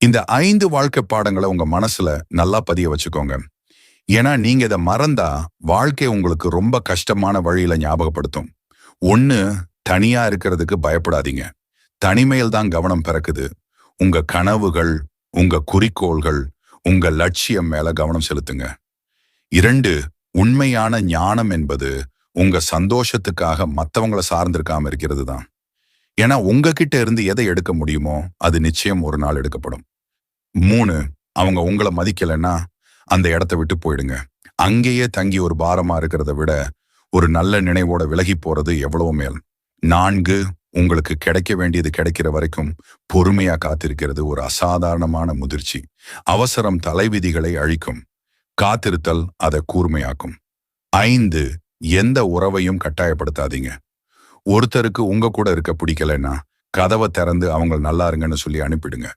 இந்த 5 வாழ்க்கை பாடங்களை உங்க மனசுல நல்லா பதிய வச்சுக்கோங்க. ஏன்னா நீங்க இத மறந்தா வாழ்க்கை உங்களுக்கு ரொம்ப கஷ்டமான வழியில ஞாபகப்படுத்தும். 1. தனியா இருக்கிறதுக்கு பயப்படாதீங்க. தனிமையில் தான் கவனம் பிறக்குது. உங்க கனவுகள், உங்க குறிக்கோள்கள், உங்க லட்சியம் மேல கவனம் செலுத்துங்க. 2. உண்மையான ஞானம் என்பது உங்க சந்தோஷத்துக்காக மத்தவங்கள சார்ந்திருக்காம இருக்கிறது தான். ஏன்னா உங்ககிட்ட இருந்து எதை எடுக்க முடியுமோ அது நிச்சயம் ஒரு நாள் எடுக்கப்படும். 3. அவங்க உங்கள மதிக்கலைன்னா அந்த இடத்த விட்டு போயிடுங்க. அங்கேயே தங்கி ஒரு பாரமா இருக்கிறத விட ஒரு நல்ல நினைவோட விலகி போறது எவ்வளவு மேல். 4. உங்களுக்கு கிடைக்க வேண்டியது கிடைக்கிற வரைக்கும் பொறுமையா காத்திருக்கிறது ஒரு அசாதாரணமான முதிர்ச்சி. அவசரம் தலைவிதிகளை அழிக்கும். காத்திருத்தல் அதை கூர்மையாக்கும். 5. எந்த உறவையும் கட்டாயப்படுத்தாதீங்க. ஒருத்தருக்கு உங்க கூட இருக்க பிடிக்கலைன்னா கதவை திறந்து அவங்க நல்லா இருங்கன்னு சொல்லி அனுப்பிடுங்க.